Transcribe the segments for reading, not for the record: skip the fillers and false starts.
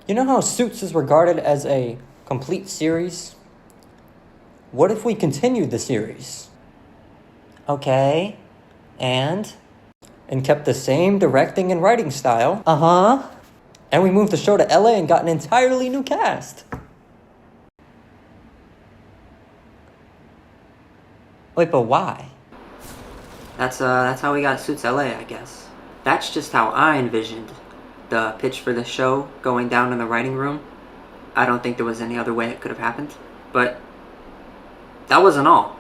You know how Suits is regarded as a complete series? What if we continued the series? Okay, and? And kept the same directing and writing style. Uh-huh. And we moved the show to LA and got an entirely new cast. Wait, but why? That's how we got Suits LA, I guess. That's just how I envisioned the pitch for the show going down in the writing room. I don't think there was any other way it could have happened. But that wasn't all.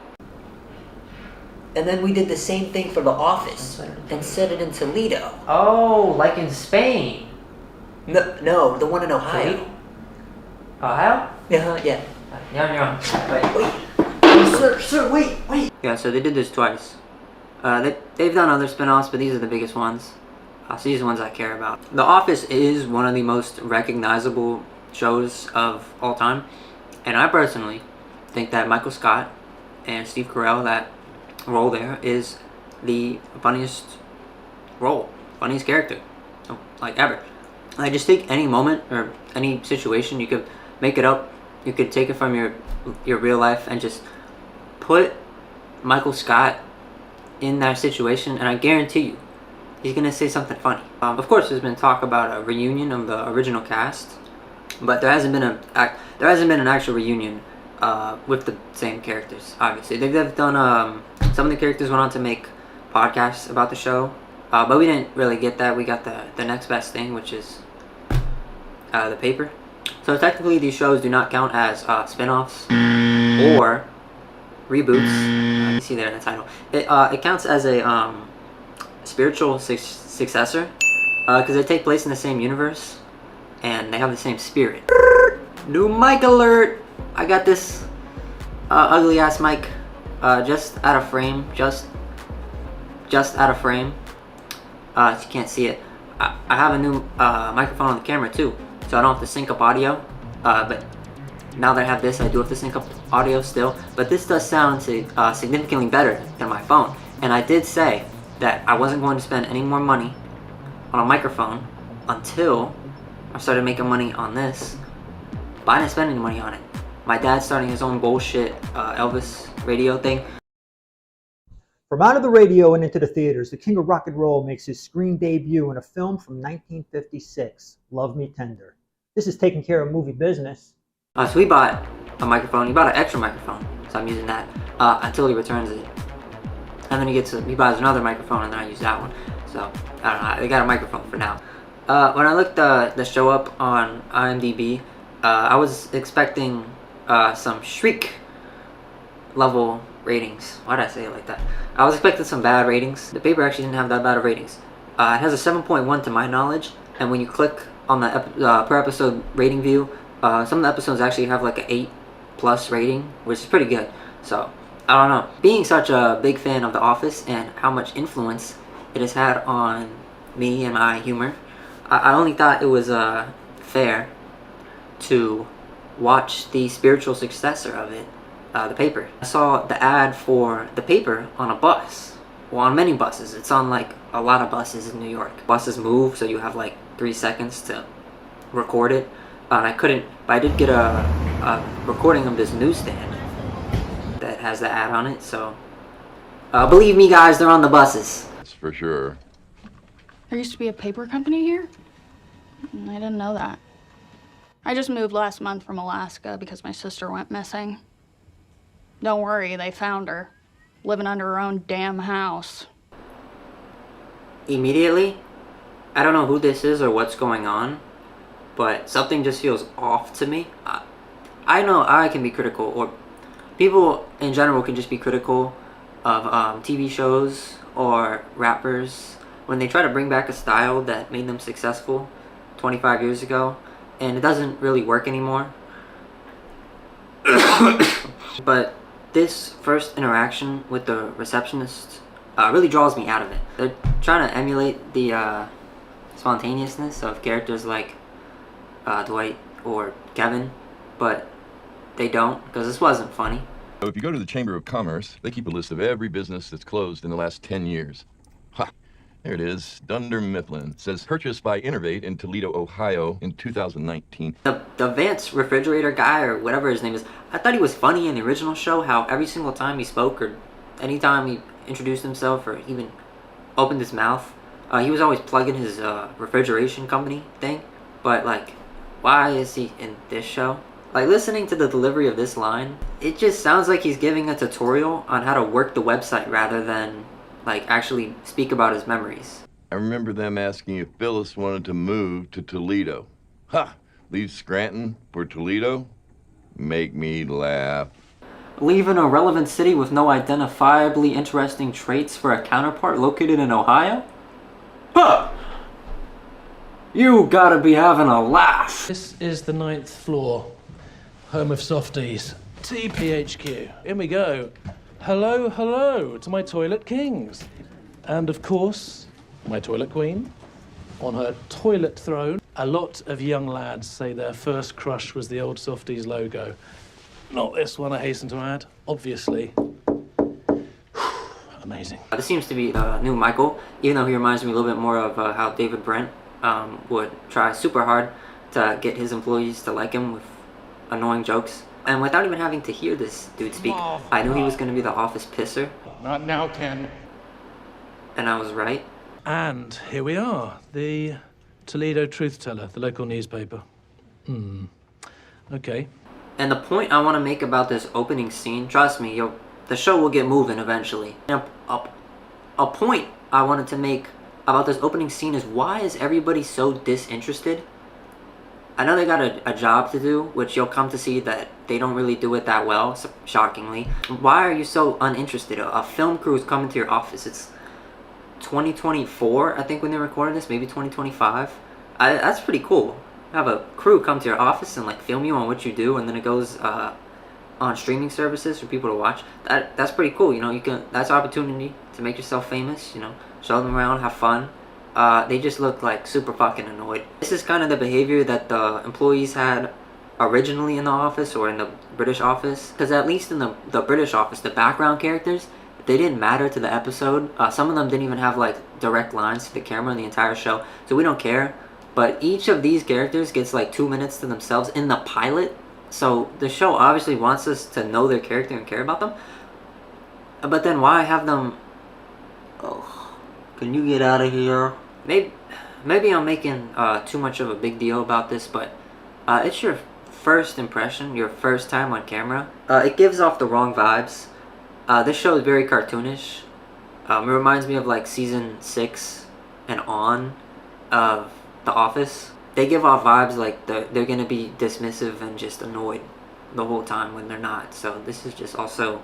And then we did the same thing for The Office and set it in Toledo. Oh, like in Spain. No, the one in Ohio. Ohio? Yeah. You're on. Wait. Sir, wait. Yeah, so they did this twice. They've done other spin-offs, but these are the biggest ones. So these are the ones I care about. The Office is one of the most recognizable shows of all time. And I personally think that Michael Scott and Steve Carell, that role there, is the funniest role, funniest character, like ever. I just think any moment or any situation, you could make it up. You could take it from your real life and just put Michael Scott in that situation, and I guarantee you, he's gonna say something funny. Of course, there's been talk about a reunion of the original cast, but there hasn't been an actual reunion with the same characters. Obviously, they've done some of the characters went on to make podcasts about the show, but we didn't really get that. We got the next best thing, which is the paper. So technically, these shows do not count as spin-offs or reboots. You see there in the title. It counts as a spiritual successor because they take place in the same universe and they have the same spirit. New mic alert! I got this ugly ass mic just out of frame. Just out of frame. You can't see it. I have a new microphone on the camera too, so I don't have to sync up audio. But now that I have this, I do have to sync up audio still. But this does sound significantly better than my phone. And I did say that I wasn't going to spend any more money on a microphone until I started making money on this. But I didn't spend any money on it. My dad's starting his own bullshit Elvis radio thing. From out of the radio and into the theaters, the king of rock and roll makes his screen debut in a film from 1956, Love Me Tender. This is taking care of movie business. So he bought a microphone. He bought an extra microphone, so I'm using that until he returns it. And then he buys another microphone, and then I use that one. So I don't know. They got a microphone for now. When I looked the show up on IMDb, I was expecting some Shriek level ratings. Why did I say it like that? I was expecting some bad ratings. The paper actually didn't have that bad of ratings. It has a 7.1 to my knowledge, and when you click on the per episode rating view, some of the episodes actually have like an 8+ rating, which is pretty good. So I don't know. Being such a big fan of The Office and how much influence it has had on me and my humor, I only thought it was fair to watch the spiritual successor of it, the paper. I saw the ad for the paper on a bus. Well, on many buses. It's on like a lot of buses in New York. Buses move, so you have like 3 seconds to record it. And I couldn't, but I did get a recording of this newsstand that has the ad on it. So believe me, guys, they're on the buses. That's for sure. There used to be a paper company here? I didn't know that. I just moved last month from Alaska because my sister went missing. Don't worry, they found her, living under her own damn house. Immediately, I don't know who this is or what's going on, but something just feels off to me. I know I can be critical, or people in general can just be critical of TV shows or rappers when they try to bring back a style that made them successful 25 years ago, and it doesn't really work anymore. But this first interaction with the receptionist really draws me out of it. They're trying to emulate the spontaneousness of characters like Dwight or Kevin, but they don't, because this wasn't funny. So if you go to the Chamber of Commerce, they keep a list of every business that's closed in the last 10 years. Ha! There it is, Dunder Mifflin. It says purchased by Innovate in Toledo, Ohio in 2019. The Vance refrigerator guy, or whatever his name is, I thought he was funny in the original show, how every single time he spoke or anytime he introduced himself or even opened his mouth, he was always plugging his refrigeration company thing. But like, why is he in this show? Like, listening to the delivery of this line, it just sounds like he's giving a tutorial on how to work the website rather than like actually speak about his memories. I remember them asking if Phyllis wanted to move to Toledo. Ha! Leave Scranton for Toledo? Make me laugh. Leave an irrelevant city with no identifiably interesting traits for a counterpart located in Ohio? Huh! You gotta be having a laugh. This is the 9th floor, home of softies, TPHQ. In we go. Hello, hello to my toilet kings. And of course, my toilet queen on her toilet throne. A lot of young lads say their first crush was the old softies logo. Not this one, I hasten to add, obviously. Amazing. This seems to be the new Michael, even though he reminds me a little bit more of how David Brent would try super hard to get his employees to like him with annoying jokes. And without even having to hear this dude speak, I knew he was going to be the office pisser. Not now, Ken. And I was right. And here we are, the Toledo Truth Teller, the local newspaper. Okay. And the point I want to make about this opening scene, trust me, the show will get moving eventually. And a point I wanted to make about this opening scene is, why is everybody so disinterested? I know they got a job to do, which you'll come to see that they don't really do it that well, shockingly. Why are you so uninterested? A film crew is coming to your office. It's 2024, I think, when they recorded this, maybe 2025. That's pretty cool. Have a crew come to your office and like film you on what you do, and then it goes on streaming services for people to watch. That's pretty cool. You know, that's an opportunity to make yourself famous. You know, show them around, have fun. They just look like super fucking annoyed. This is kind of the behavior that the employees had originally in the office, or in the British office. Because at least in the British office, the background characters, they didn't matter to the episode. Some of them didn't even have like direct lines to the camera in the entire show, so we don't care. But each of these characters gets like 2 minutes to themselves in the pilot, so the show obviously wants us to know their character and care about them. But then why have them... Oh, can you get out of here? Maybe I'm making too much of a big deal about this, but it's your first impression, your first time on camera. It gives off the wrong vibes. This show is very cartoonish. It reminds me of like season 6 and on of The Office. They give off vibes like they're gonna be dismissive and just annoyed the whole time when they're not. So this is just also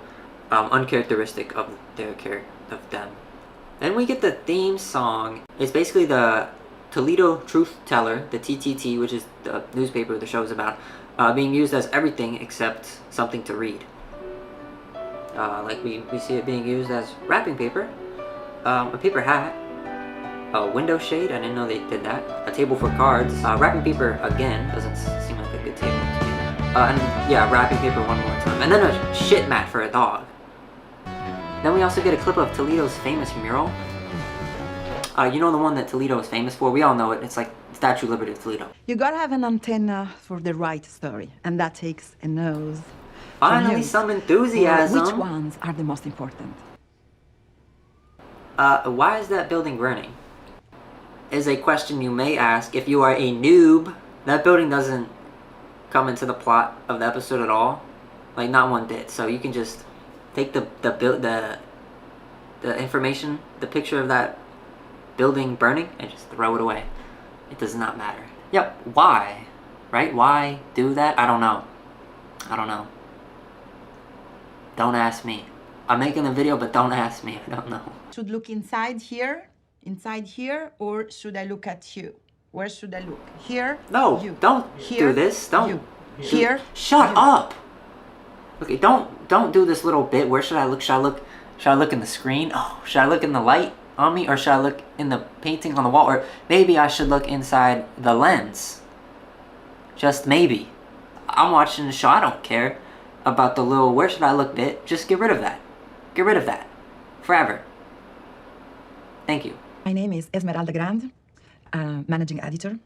uncharacteristic of them. Then we get the theme song. It's basically the Toledo Truth Teller, the TTT, which is the newspaper the show is about, being used as everything except something to read. Like we see it being used as wrapping paper, a paper hat, a window shade, I didn't know they did that, a table for cards, wrapping paper again, doesn't seem like a good table to me, and yeah, wrapping paper one more time, and then a shit mat for a dog. Then we also get a clip of Toledo's famous mural. You know the one that Toledo is famous for? We all know it. It's like Statue of Liberty of Toledo. You gotta have an antenna for the right story, and that takes a nose. Finally, some enthusiasm. Which ones are the most important? Why is that building burning? Is a question you may ask if you are a noob. That building doesn't come into the plot of the episode at all. Like, not one bit. So you can just take the information, the picture of that building burning, and just throw it away. It does not matter. Yep, why? Right? Why do that? I don't know. Don't ask me. I'm making a video, but don't ask me. I don't know. Should look inside here, or should I look at you? Where should I look? Here? No, you. don't here, do this. Don't. You. Here? Shut you. up. Okay, don't do this little bit. Where should I look? Should I look in the screen? Oh, should I look in the light on me, or should I look in the painting on the wall, or maybe I should look inside the lens? Just maybe. I'm watching the show. I don't care about the little where should I look bit. Just get rid of that. Get rid of that. Forever. Thank you. My name is Esmeralda Grand, managing editor.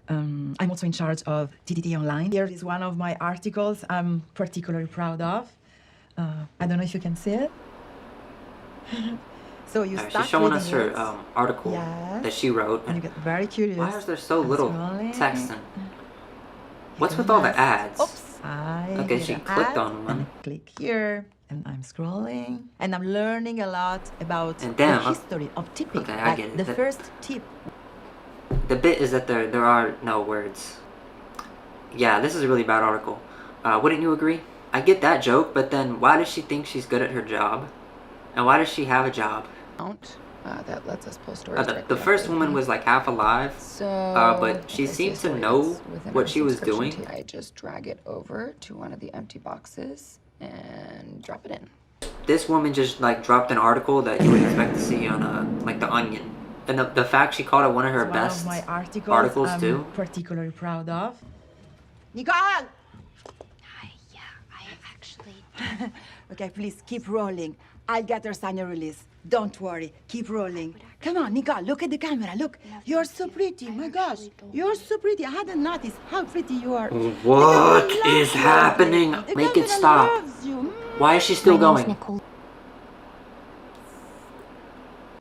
I'm also in charge of TTT Online. Here is one of my articles I'm particularly proud of. I don't know if you can see it. So you start she's showing reading us her it. article Yes. that she wrote. And you get very curious. Why is there so I'm little scrolling. text? And You what's can with all the just- ads? Oops. Okay, she clicked on one. And I click here, and I'm scrolling, and I'm learning a lot about And damn, the history of tipping. okay, I like get it. the first tip. The bit is that there are no words. Yeah, this is a really bad article. Wouldn't you agree? I get that joke, but then why does she think she's good at her job? And why does she have a job? That lets us post stories. The first woman was like half alive, So, but she if I see seemed a to story know that's within what our she was subscription doing. tier, I just drag it over to one of the empty boxes and drop it in. This woman just like dropped an article that you would expect to see on like The Onion. And the fact she called it one of her It's best one of my articles I'm too. particularly proud of. Nicole! Hi, yeah, I actually... Okay, please keep rolling. I'll get her sign your release. Don't worry, keep rolling. Come on, Nicole, look at the camera. Look, you're so pretty. My gosh, you're so pretty. I hadn't noticed how pretty you are. What is happening? Make it stop. Why is she still going? Nicole.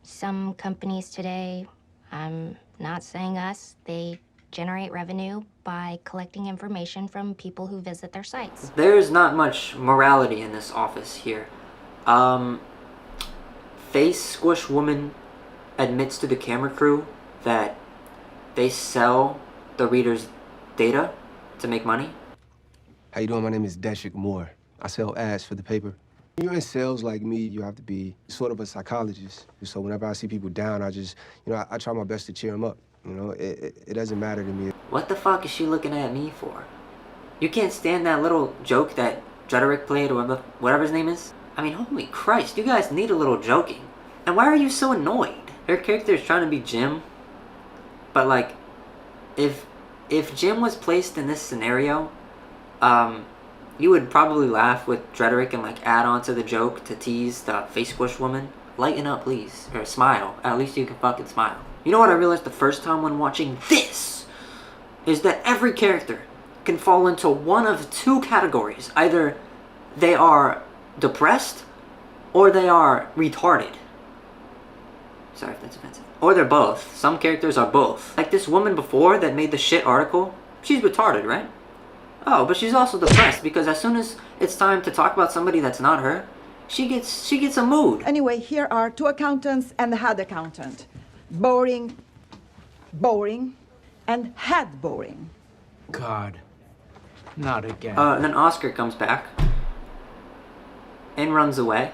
Some companies today, I'm not saying us, they generate revenue by collecting information from people who visit their sites. There's not much morality in this office here. Face Squish Woman admits to the camera crew that they sell the reader's data to make money. How you doing? My name is Deshik Moore. I sell ads for the paper. When you're in sales like me, you have to be sort of a psychologist. So whenever I see people down, I just, I try my best to cheer them up. It doesn't matter to me. What the fuck is she looking at me for? You can't stand that little joke that Jederick played or whatever his name is? I mean, holy Christ, you guys need a little joking. And why are you so annoyed? Her character is trying to be Jim, but like, if Jim was placed in this scenario, you would probably laugh with Jederick and like add on to the joke to tease the Face Squish Woman. Lighten up, please, or smile. At least you can fucking smile. You know what I realized the first time when watching this? Is that every character can fall into one of two categories. Either they are depressed, or they are retarded. Sorry if that's offensive. Or they're both. Some characters are both. Like this woman before that made the shit article, she's retarded, right? Oh, but she's also depressed because as soon as it's time to talk about somebody that's not her, she gets a mood. Anyway, here are two accountants and the head accountant. Boring, boring, and head boring. God, not again. And then Oscar comes back and runs away.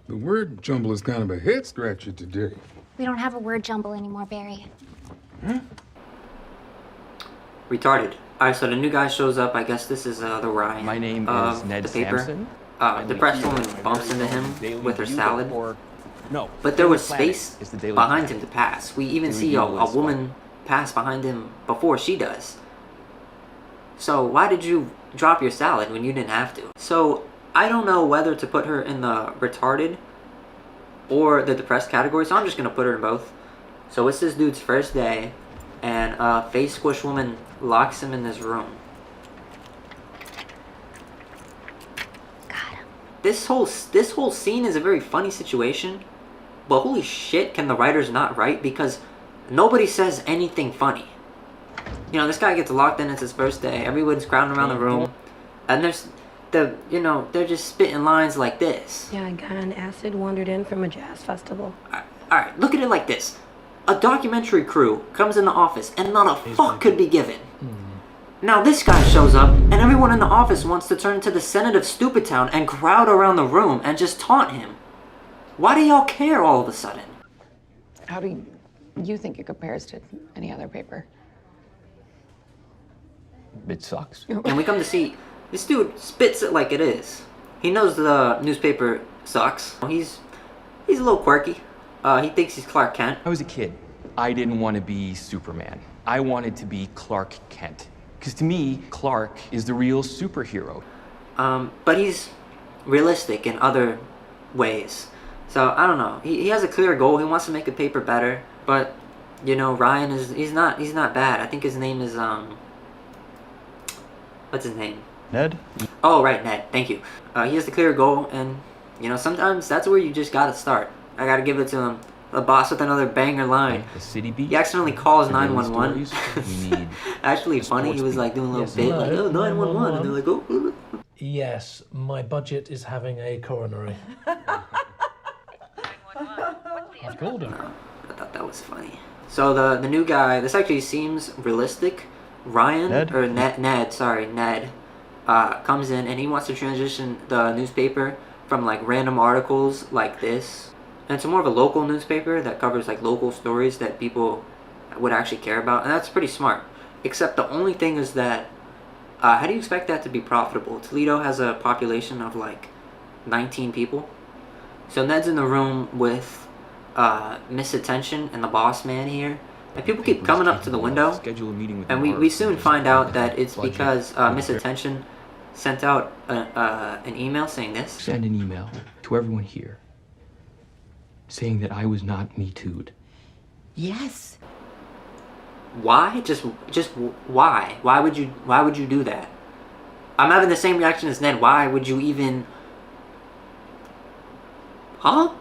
The word jumble is kind of a head scratcher today. We don't have a word jumble anymore, Barry. Retarded. Alright, so the new guy shows up. I guess this is the Ryan. My name of is Ned the paper. Sampson. Depressed woman bumps into him with her salad. No, but there was Planet space is the Daily behind Planet. him to pass. We even Daily see a Bugle is woman pass behind him before she does. So why did you drop your salad when you didn't have to? So I don't know whether to put her in the retarded or the depressed category, so I'm just gonna put her in both. So it's this dude's first day, and Face Squish Woman locks him in this room. This whole scene is a very funny situation, but holy shit, can the writers not write? Because nobody says anything funny. You know, this guy gets locked in, it's his first day, everyone's crowding around the room, and they're just spitting lines like this. Yeah, a guy on acid wandered in from a jazz festival. Alright, look at it like this. A documentary crew comes in the office and not a fuck could be given. Now this guy shows up and everyone in the office wants to turn to the Senate of Stupid Town and crowd around the room and just taunt him. Why do y'all care all of a sudden? How do you think it compares to any other paper? It sucks. And we come to see this dude spits it like it is. He knows the newspaper sucks. He's a little quirky. He thinks he's Clark Kent. I was a kid. I didn't want to be Superman. I wanted to be Clark Kent. Because to me, Clark is the real superhero. But he's realistic in other ways. So I don't know. He has a clear goal. He wants to make the paper better, but you know, Ryan he's not bad. I think his name is what's his name? Ned? Oh right, Ned. Thank you. He has the clear goal, and you know, sometimes that's where you just gotta start. I gotta give it to him. The boss with another banger line. The city beat. He accidentally calls The daily 911. stories. We need Actually funny. He was like doing a little bit like, oh, 911, and they're like, oh. Yes, my budget is having a coronary. I've called him. I thought that was funny. So the new guy, this actually seems realistic. Ryan Ned? or Ned, sorry, Ned, comes in and he wants to transition the newspaper from like random articles like this, and it's more of a local newspaper that covers like local stories that people would actually care about, and that's pretty smart. Except the only thing is that, how do you expect that to be profitable? Toledo has a population of like 19 people. So Ned's in the room with Miss Attention and the boss man here. And people keep coming up to the window. And we soon find out that it's because Miss Attention sent out an email saying this. Send an email to everyone here saying that I was not Me Too'd. Yes. Why? Just why? Why would you do that? I'm having the same reaction as Ned. Why would you even? Huh?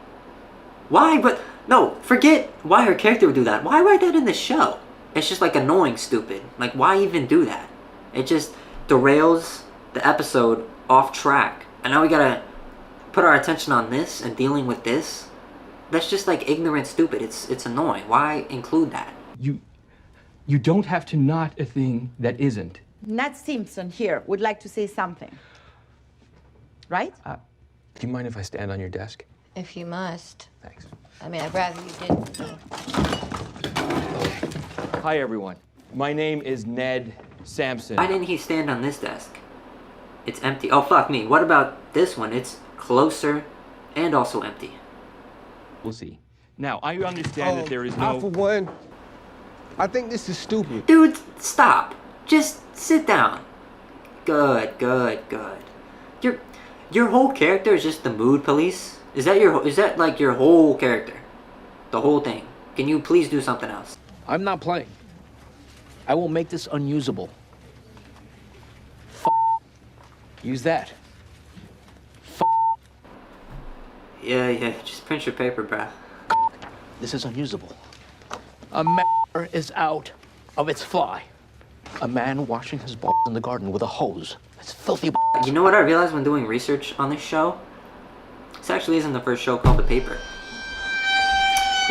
Why? But no, forget why her character would do that. Why write that in the show? It's just like annoying, stupid. Like why even do that? It just derails the episode off track. And now we gotta put our attention on this and dealing with this. That's just like ignorant, stupid. It's annoying. Why include that? You don't have to not a thing that isn't. Nat Simpson here would like to say something. Right? Do you mind if I stand on your desk? If you must. Thanks. I mean, I'd rather you didn't. Hi, everyone. My name is Ned Sampson. Why didn't he stand on this desk? It's empty. Oh, fuck me. What about this one? It's closer and also empty. We'll see. Now, I understand that there is no... For one, I think this is stupid. Dude, stop. Just sit down. Good. Your whole character is just the mood police? Is that like your whole character? The whole thing? Can you please do something else? I'm not playing. I will make this unusable. Use that. Yeah, just print your paper, bruh. This is unusable. A matter is out of its fly. A man washing his balls in the garden with a hose. That's filthy. You know what I realized when doing research on this show? This actually isn't the first show called The Paper.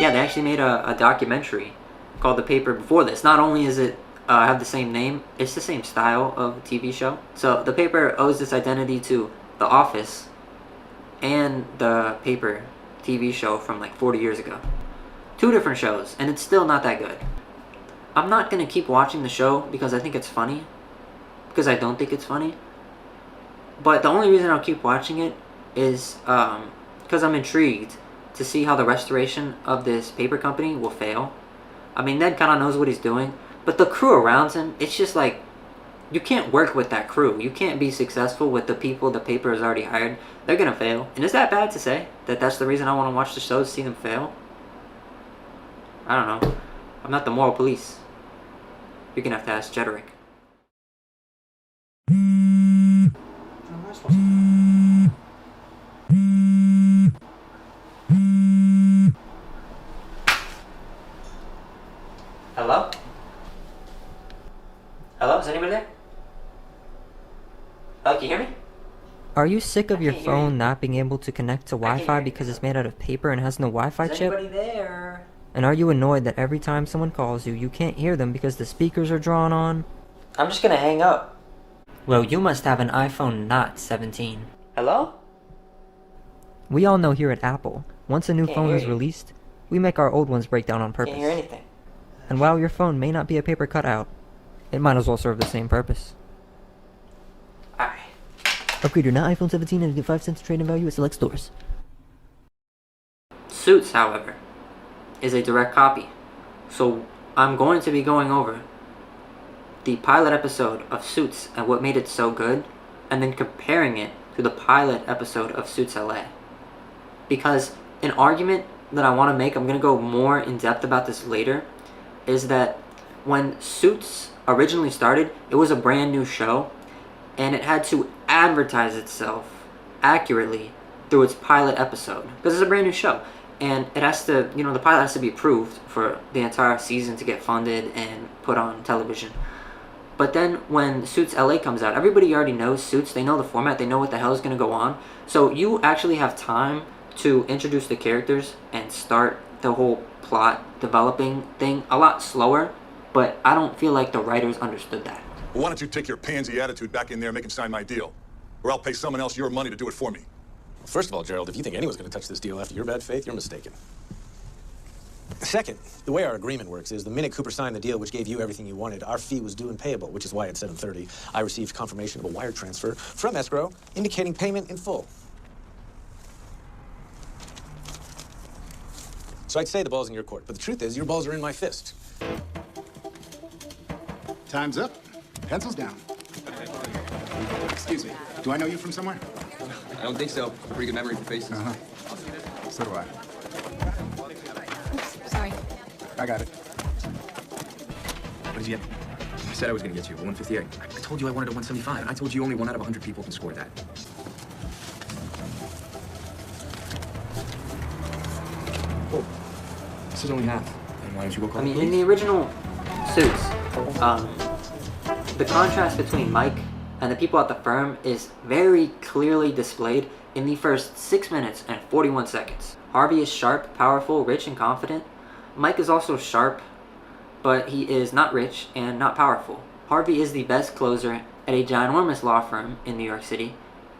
Yeah, they actually made a documentary called The Paper before this. Not only is it have the same name, it's the same style of TV show. So The Paper owes its identity to The Office and The Paper TV show from like 40 years ago. Two different shows, and it's still not that good. I'm not gonna keep watching the show because I think it's funny. Because I don't think it's funny. But the only reason I'll keep watching it is because I'm intrigued to see how the restoration of this paper company will fail. I mean, Ned kind of knows what he's doing, but the crew around him, it's just like, you can't work with that crew. You can't be successful with the people the paper has already hired. They're gonna fail. And is that bad to say? That that's the reason I want to watch the show, to see them fail? I don't know. I'm not the moral police. You're gonna have to ask Jederick. Hello? Hello? Is anybody there? Hello, can you hear me? Are you sick of your phone not being able to connect to Wi-Fi because it's made out of paper and has no Wi-Fi chip? Is anybody there? And are you annoyed that every time someone calls you, you can't hear them because the speakers are drawn on? I'm just gonna hang up. Well, you must have an iPhone not 17. Hello? We all know here at Apple, once a new Can't phone hear is you. released, we make our old ones break down on purpose. Can't hear anything. And while your phone may not be a paper cutout, it might as well serve the same purpose. Alright. Upgrade your now iPhone 17 and get 5 cents trade-in value at select stores. Suits, however, is a direct copy. So I'm going to be going over the pilot episode of Suits and what made it so good, and then comparing it to the pilot episode of Suits LA. Because An argument that I want to make, I'm going to go more in depth about this later, is that when Suits originally started, it was a brand new show, and it had to advertise itself accurately through its pilot episode, because it's a brand new show, and it has to, you know, the pilot has to be approved for the entire season to get funded and put on television. But then when Suits LA comes out, everybody already knows Suits, they know the format, they know what the hell is going to go on, so you actually have time to introduce the characters and start the whole plot developing thing a lot slower, but I don't feel like the writers understood that. Well, why don't you take your pansy attitude back in there and make him sign my deal? Or I'll pay someone else your money to do it for me. First of all, Gerald, if you think anyone's going to touch this deal after your bad faith, you're mistaken. Second, the way our agreement works is the minute Cooper signed the deal which gave you everything you wanted, our fee was due and payable, which is why at 7:30 I received confirmation of a wire transfer from escrow indicating payment in full. So I'd say the ball's in your court, but the truth is your balls are in my fist. Time's up. Pencils down. Excuse me. Do I know you from somewhere? I don't think so. Pretty good memory for faces. So do I. Oops, sorry. I got it. What did you get? I said I was going to get you a 158. I told you I wanted a 175. I told you only 1 out of 100 people can score that. Oh, this is only half. Then why don't you go call I mean, the in police? the original Suits, the contrast between Mike and the people at the firm is very clearly displayed in the first 6 minutes and 41 seconds. Harvey is sharp, powerful, rich, and confident. Mike is also sharp, but he is not rich and not powerful. Harvey is the best closer at a ginormous law firm in New York City,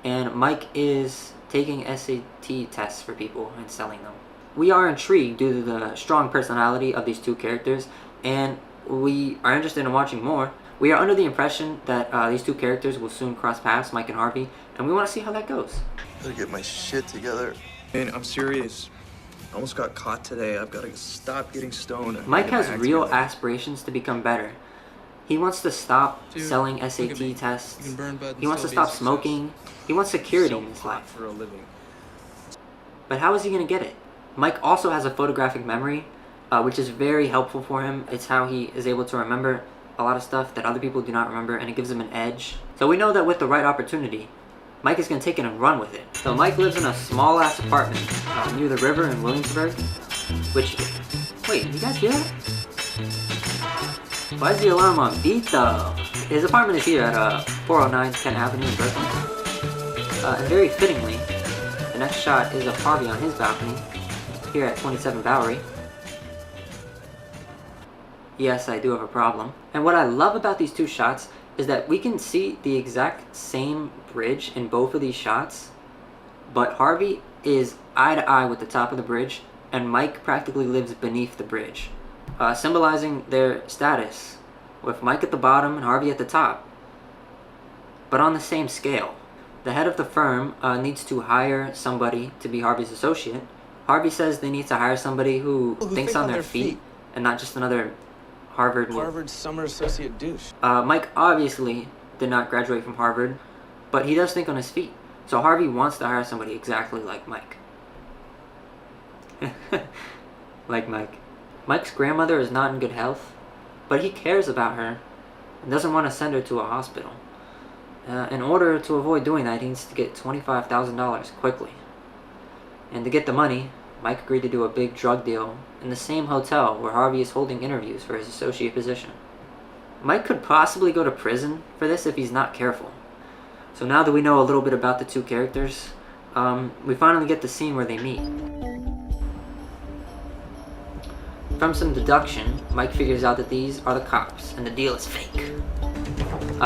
and Mike is taking SAT tests for people and selling them. We are intrigued due to the strong personality of these two characters, and we are interested in watching more. We are under the impression that these two characters will soon cross paths, Mike and Harvey, and we want to see how that goes. Better get my shit together. Man, I'm serious. I almost got caught today. I've got to stop getting stoned. Mike has real aspirations to become better. He wants to stop selling SAT tests. He wants to stop smoking. He wants security in his life. For a living. But how is he going to get it? Mike also has a photographic memory, which is very helpful for him. It's how he is able to remember a lot of stuff that other people do not remember, and it gives him an edge. So we know that with the right opportunity, Mike is going to take it and run with it. So Mike lives in a small-ass apartment near the river in Williamsburg, which... Wait, you guys hear that? Why is the alarm on beat, though? His apartment is here at 409 10th Avenue in Brooklyn. And very fittingly, the next shot is of Harvey on his balcony, here at 27 Bowery. Yes, I do have a problem. And what I love about these two shots is that we can see the exact same bridge in both of these shots, but Harvey is eye to eye with the top of the bridge, and Mike practically lives beneath the bridge, symbolizing their status, with Mike at the bottom and Harvey at the top, but on the same scale. The head of the firm needs to hire somebody to be Harvey's associate. Harvey says they need to hire somebody who thinks on their feet and not just another Harvard summer associate douche. Mike obviously did not graduate from Harvard, but he does think on his feet. So Harvey wants to hire somebody exactly like Mike. Like Mike. Mike's grandmother is not in good health, but he cares about her and doesn't want to send her to a hospital. In order to avoid doing that, he needs to get $25,000 quickly. And to get the money, Mike agreed to do a big drug deal in the same hotel where Harvey is holding interviews for his associate position. Mike could possibly go to prison for this if he's not careful. So now that we know a little bit about the two characters, we finally get the scene where they meet. From some deduction, Mike figures out that these are the cops and the deal is fake.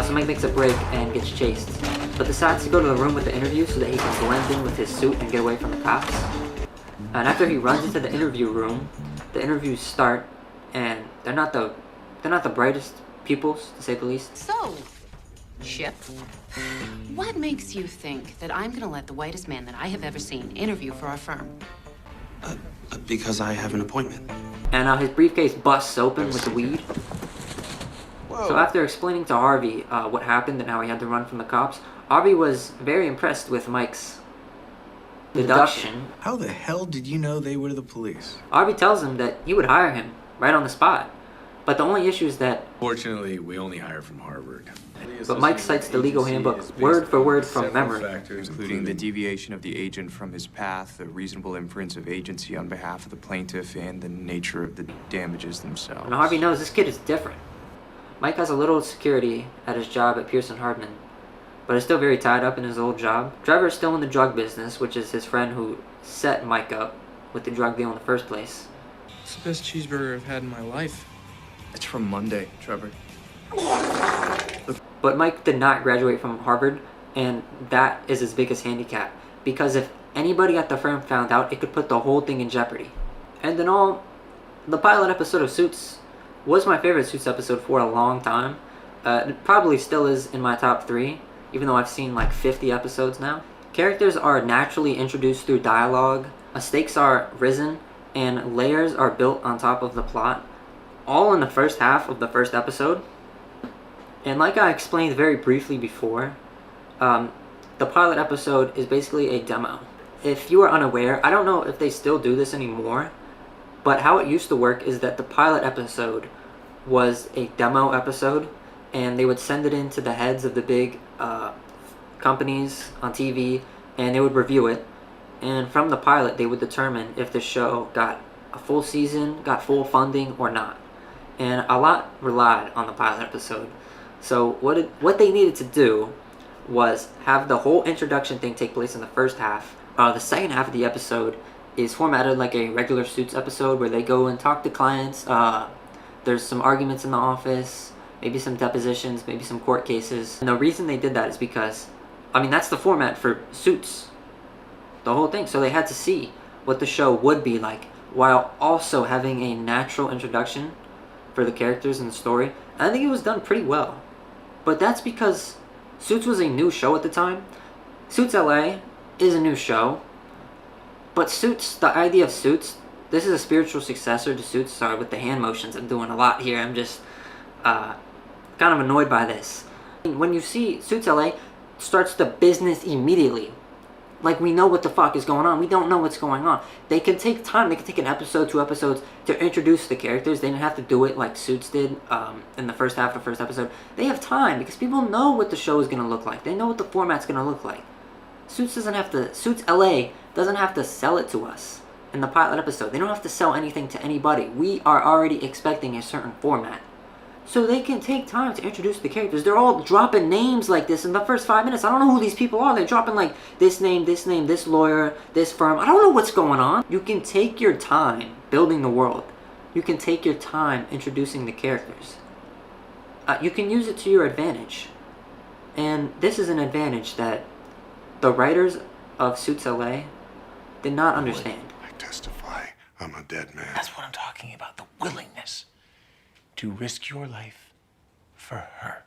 So Mike makes a break and gets chased, but decides to go to the room with the interview so that he can blend in with his suit and get away from the cops. And after he runs into the interview room, the interviews start, and they're not the brightest pupils, to say the least. So, Chip, what makes you think that I'm gonna let the whitest man that I have ever seen interview for our firm? Because I have an appointment. And his briefcase busts open with the weed. Whoa. So after explaining to Harvey what happened and how he had to run from the cops, Harvey was very impressed with Mike's deduction. How the hell did you know they were the police? Harvey tells him that he would hire him right on the spot. But the only issue is that... Fortunately, we only hire from Harvard. But Mike cites the legal handbook word for word from memory. Including the deviation of the agent from his path, the reasonable inference of agency on behalf of the plaintiff, and the nature of the damages themselves. And Harvey knows this kid is different. Mike has a little security at his job at Pearson Hardman, but is still very tied up in his old job. Trevor is still in the drug business, which is his friend who set Mike up with the drug deal in the first place. It's the best cheeseburger I've had in my life. It's from Monday, Trevor. But Mike did not graduate from Harvard, and that is his biggest handicap. Because if anybody at the firm found out, it could put the whole thing in jeopardy. And in all, the pilot episode of Suits was my favorite Suits episode for a long time. It probably still is in my top 3, even though I've seen like 50 episodes now. Characters are naturally introduced through dialogue, stakes are risen, and layers are built on top of the plot, all in the first half of the first episode. And like I explained very briefly before, the pilot episode is basically a demo. If you are unaware, I don't know if they still do this anymore, but how it used to work is that the pilot episode was a demo episode, and they would send it in to the heads of the big companies on TV, and they would review it. And from the pilot, they would determine if the show got a full season, got full funding, or not. And a lot relied on the pilot episode. So what they needed to do was have the whole introduction thing take place in the first half. The second half of the episode is formatted like a regular Suits episode where they go and talk to clients. There's some arguments in the office, maybe some depositions, maybe some court cases. And the reason they did that is because, I mean, that's the format for Suits, the whole thing. So they had to see what the show would be like while also having a natural introduction for the characters and the story. And I think it was done pretty well. But that's because Suits was a new show at the time. Suits LA is a new show. But Suits, the idea of Suits, this is a spiritual successor to Suits. Sorry, with the hand motions, I'm doing a lot here. I'm just kind of annoyed by this. When you see Suits LA starts the business immediately. Like, we know what the fuck is going on. We don't know what's going on. They can take time. They can take an episode, 2 episodes to introduce the characters. They didn't have to do it like Suits did in the first half of the first episode. They have time because people know what the show is going to look like. They know what the format's going to look like. Suits LA doesn't have to sell it to us in the pilot episode. They don't have to sell anything to anybody. We are already expecting a certain format. So they can take time to introduce the characters. They're all dropping names like this in the first 5 minutes. I don't know who these people are. They're dropping like this name, this lawyer, this firm. I don't know what's going on. You can take your time building the world. You can take your time introducing the characters. You can use it to your advantage. And this is an advantage that the writers of Suits LA did not understand. I testify I'm a dead man. That's what I'm talking about, the willingness to risk your life for her.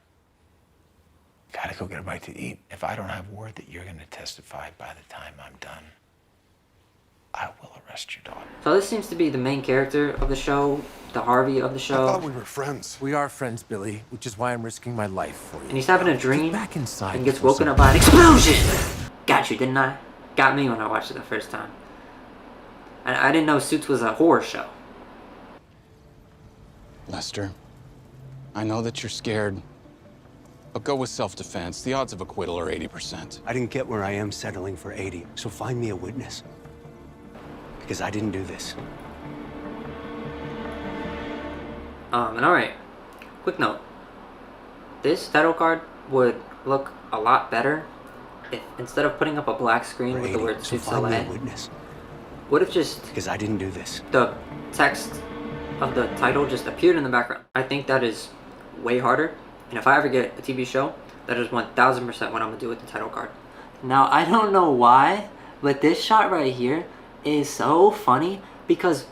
Gotta go get a bite to eat. If I don't have word that you're gonna testify by the time I'm done, I will arrest your daughter. So this seems to be the main character of the show, the Harvey of the show. I thought we were friends. We are friends, Billy, which is why I'm risking my life for you. And he's having a dream back inside and gets woken up by an explosion. Got you, didn't I? Got me when I watched it the first time. And I didn't know Suits was a horror show. Lester, I know that you're scared, but go with self-defense. The odds of acquittal are 80%. I didn't get where I am settling for 80, so find me a witness. Because I didn't do this. And alright, quick note. This title card would look a lot better if instead of putting up a black screen with the word Suits LA, would have just... Because I didn't do this. The text of the title just appeared in the background. I think that is way harder, and if I ever get a TV show, that is 1000% what I'm gonna do with the title card. Now, I don't know why, but this shot right here is so funny because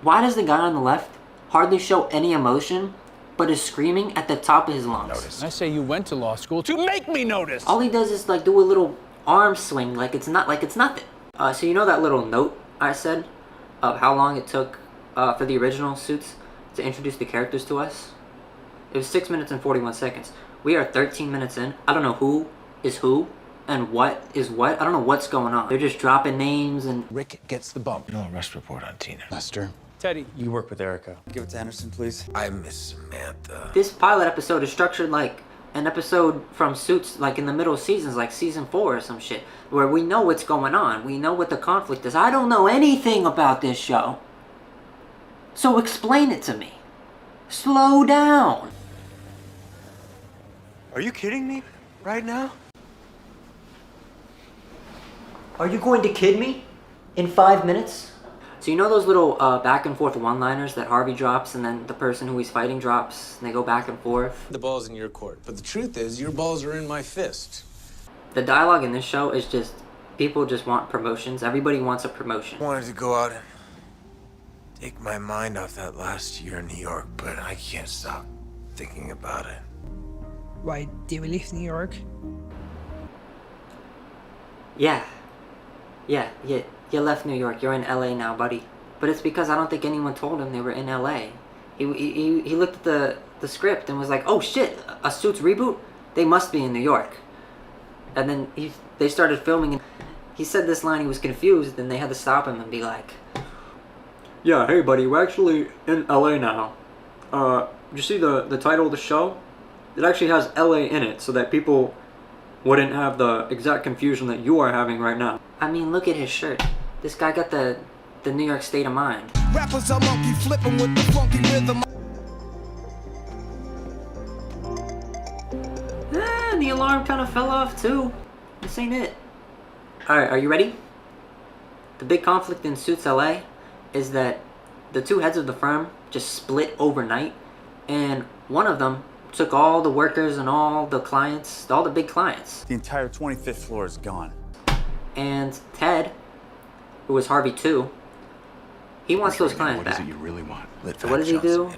why does the guy on the left hardly show any emotion but is screaming at the top of his lungs? I say you went to law school to make me notice. All he does is like do a little arm swing like it's nothing. So you know that little note I said of how long it took for the original Suits to introduce the characters to us? It was 6 minutes and 41 seconds. We are 13 minutes in. I don't know who is who. and what is what. I don't know what's going on. They're just dropping names and... Rick gets the bump. No arrest report on Tina. Lester. Teddy, you work with Erica. Give it to Anderson, please. I miss Samantha. This pilot episode is structured like an episode from Suits, like in the middle of seasons, like season 4 or some shit, where we know what's going on. We know what the conflict is. I don't know anything about this show. So explain it to me. Slow down. Are you kidding me right now? Are you going to kid me? In 5 minutes? So you know those little back and forth one-liners that Harvey drops and then the person who he's fighting drops and they go back and forth? The ball's in your court, but the truth is your balls are in my fist. The dialogue in this show is just, people just want promotions. Everybody wants a promotion. I wanted to go out and take my mind off that last year in New York, but I can't stop thinking about it. Why did we leave New York? Yeah. You left New York. You're in LA now, buddy. But it's because I don't think anyone told him they were in LA. He looked at the script and was like, oh shit, a Suits reboot? They must be in New York. And then they started filming and he said this line, he was confused, and they had to stop him and be like, yeah, hey buddy, we're actually in LA now. Did you see the title of the show? It actually has LA in it so that people wouldn't have the exact confusion that you are having right now. I mean, look at his shirt. This guy got the New York state of mind. Rappers are monkey flipping with the funky rhythm. And the alarm kind of fell off too. This ain't it. Alright, are you ready? The big conflict in Suits LA is that the two heads of the firm just split overnight, and one of them took all the workers and all the clients, all the big clients. The entire 25th floor is gone. And Ted, who was Harvey too, he wants those clients back. What is it you really want? So what does he do?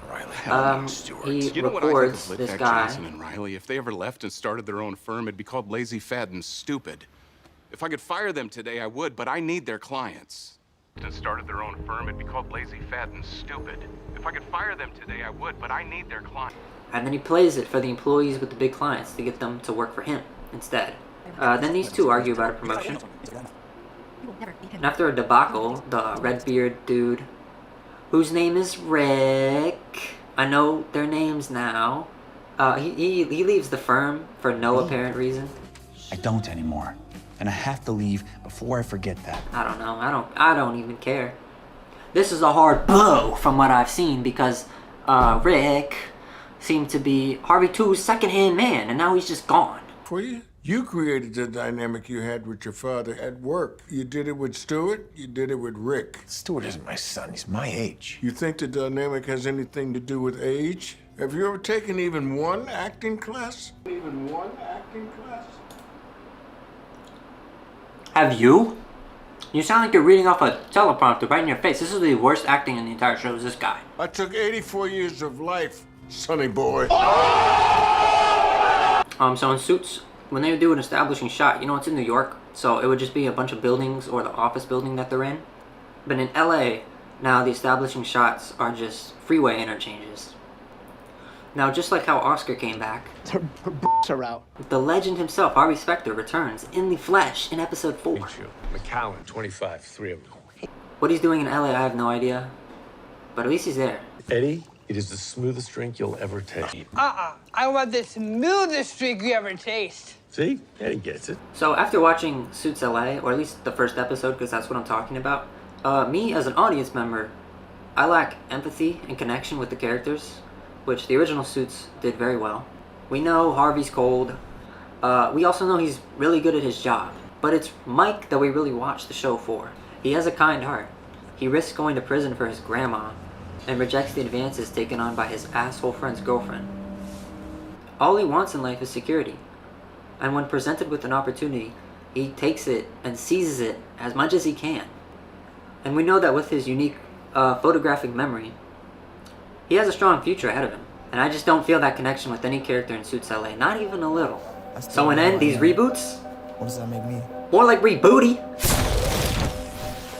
He You know what I think records of this Litvak guy. Johnson and Riley? If they ever left and started their own firm, it'd be called Lazy, Fat, and Stupid. If I could fire them today, I would, but I need their clients. And started their own firm, it'd be called Lazy, Fat, and Stupid. If I could fire them today, I would, but I need their clients. And then he plays it for the employees with the big clients to get them to work for him instead. Then these two argue about a promotion. And after a debacle, the red-beard dude, whose name is Rick, I know their names now, he leaves the firm for no apparent reason. I don't anymore. And I have to leave before I forget that. I don't know. I don't even care. This is a hard blow from what I've seen because Rick seemed to be Harvey 2's second-hand man, and now he's just gone. For you? You created the dynamic you had with your father at work. You did it with Stuart, you did it with Rick. Stuart isn't my son, he's my age. You think the dynamic has anything to do with age? Have you ever taken even one acting class? Even one acting class? Have you? You sound like you're reading off a teleprompter right in your face. This is the worst acting in the entire show, is this guy. I took 84 years of life, sonny boy. So in Suits, when they would do an establishing shot, you know, it's in New York, so it would just be a bunch of buildings or the office building that they're in. But in LA, now the establishing shots are just freeway interchanges. Now, just like how Oscar came back, Her b****s are out. the legend himself, Harvey Specter, returns in the flesh in episode 4. McAllen, 25, 3 of them. What he's doing in LA, I have no idea. But at least he's there. Eddie, it is the smoothest drink you'll ever taste. I want the smoothest drink you ever taste. See? Eddie gets it. So after watching Suits LA, or at least the first episode, because that's what I'm talking about, me as an audience member, I lack empathy and connection with the characters, which the original Suits did very well. We know Harvey's cold. We also know he's really good at his job. But it's Mike that we really watch the show for. He has a kind heart. He risks going to prison for his grandma and rejects the advances taken on by his asshole friend's girlfriend. All he wants in life is security. And when presented with an opportunity, he takes it and seizes it as much as he can. And we know that with his unique photographic memory, he has a strong future ahead of him. And I just don't feel that connection with any character in Suits LA, not even a little. So in end, these reboots, what does that make me? more like rebooty.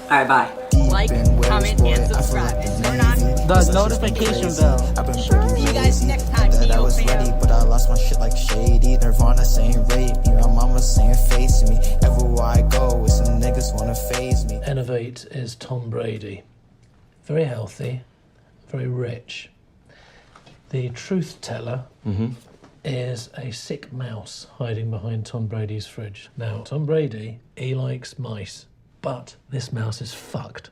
Alright, bye. Like, comment, and subscribe. And turn on The notification bell. See you guys next time. I was ready, but I lost my shit like Shady. Nirvana saying rape me, my mama saying face me. athlete is Tom Brady. Very healthy, very rich. The truth teller is a sick mouse hiding behind Tom Brady's fridge. Now, Tom Brady, he likes mice, but this mouse is fucked.